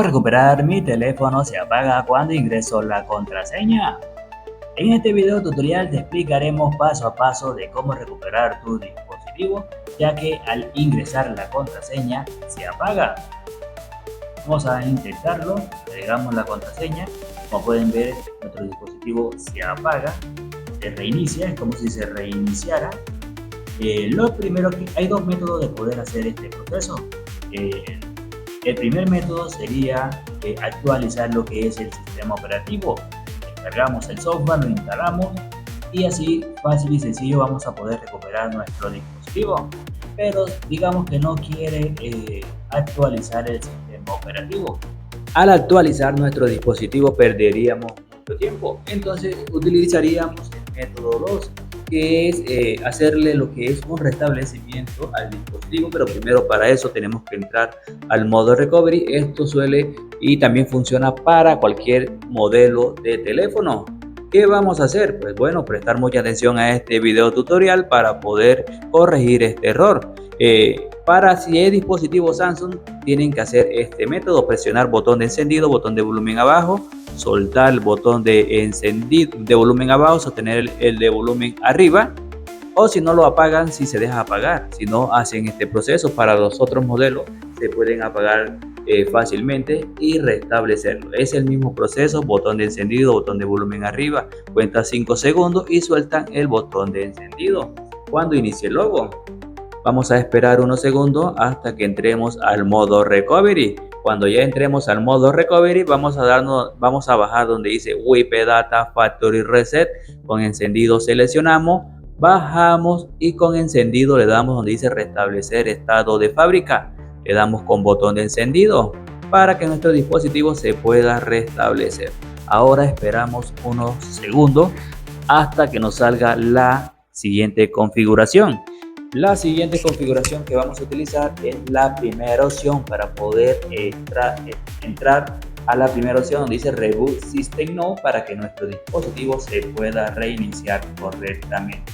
Recuperar mi teléfono se apaga cuando ingreso la contraseña. En este video tutorial te explicaremos paso a paso de cómo recuperar tu dispositivo, ya que al ingresar la contraseña se apaga. Vamos a intentarlo, agregamos la contraseña. Como pueden ver, nuestro dispositivo se apaga, se reinicia, es como si se reiniciara. Lo primero que hay dos métodos de poder hacer este proceso. El primer método sería actualizar lo que es el sistema operativo. Descargamos el software, lo instalamos y así fácil y sencillo vamos a poder recuperar nuestro dispositivo. Pero digamos que no quiere actualizar el sistema operativo. Al actualizar nuestro dispositivo perderíamos mucho tiempo. Entonces utilizaríamos el método 2, que es hacerle lo que es un restablecimiento al dispositivo, pero primero para eso tenemos que entrar al modo recovery. Esto suele y también funciona para cualquier modelo de teléfono. ¿Qué vamos a hacer? Pues bueno, prestar mucha atención a este video tutorial para poder corregir este error. Para si es dispositivo Samsung, tienen que hacer este método: presionar botón de encendido, botón de volumen abajo, soltar el botón de encendido de volumen abajo, sostener el de volumen arriba, o si no lo apagan, si se deja apagar. Si no hacen este proceso, para los otros modelos se pueden apagar fácilmente y restablecerlo. Es el mismo proceso: botón de encendido, botón de volumen arriba, cuenta 5 segundos y sueltan el botón de encendido. Cuando inicie el logo, vamos a esperar unos segundos hasta que entremos al modo recovery. Cuando ya entremos al modo recovery, vamos a bajar donde dice WP Data Factory Reset. Con encendido seleccionamos, bajamos y con encendido le damos donde dice restablecer estado de fábrica. Le damos con botón de encendido para que nuestro dispositivo se pueda restablecer. Ahora esperamos unos segundos hasta que nos salga la siguiente configuración. La siguiente configuración que vamos a utilizar es la primera opción para poder entrar a la primera opción donde dice Reboot System Now, para que nuestro dispositivo se pueda reiniciar correctamente.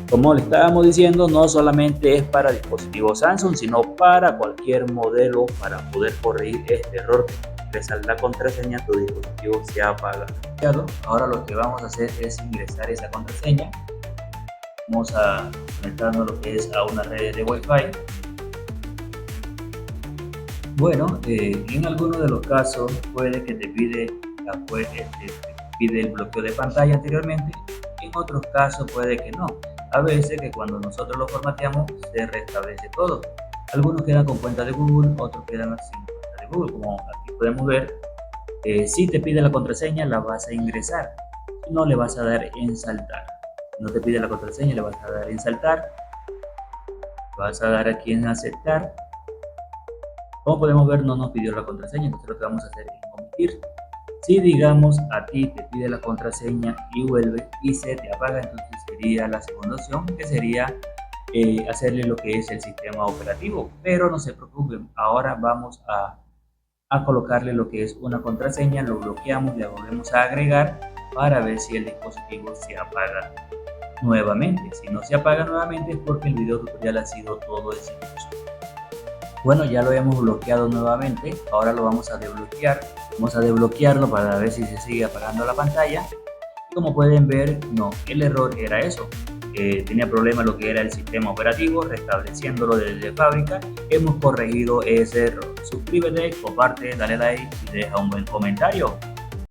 Como le estábamos diciendo, no solamente es para dispositivos Samsung, sino para cualquier modelo. Para poder corregir este error de ingresar la contraseña, tu dispositivo se apaga. Ahora lo que vamos a hacer es ingresar esa contraseña. Vamos a conectarnos lo que es a una red de Wi-Fi. Bueno, en algunos de los casos puede que te pide el bloqueo de pantalla anteriormente. En otros casos puede que no. A veces que cuando nosotros lo formateamos se restablece todo. Algunos quedan con cuenta de Google, otros quedan sin cuenta de Google. Como aquí podemos ver, si te pide la contraseña la vas a ingresar, no le vas a dar en saltar. No te pide la contraseña, le vas a dar en saltar, vas a dar aquí en aceptar. Como podemos ver, no nos pidió la contraseña, entonces lo que vamos a hacer es omitir. Si digamos a ti te pide la contraseña y vuelve y se te apaga, entonces sería la segunda opción, que sería hacerle lo que es el sistema operativo. Pero no se preocupen, ahora vamos a colocarle lo que es una contraseña, lo bloqueamos, le volvemos a agregar para ver si el dispositivo se apaga nuevamente. Si no se apaga nuevamente es porque el video tutorial ha sido todo exitoso. Bueno, ya lo hemos bloqueado nuevamente. Ahora lo vamos a desbloquear. Vamos a desbloquearlo para ver si se sigue apagando la pantalla. Como pueden ver, no, el error era eso. Tenía problema lo que era el sistema operativo. Restableciéndolo desde fábrica, hemos corregido ese error. Suscríbete, comparte, dale like y deja un buen comentario.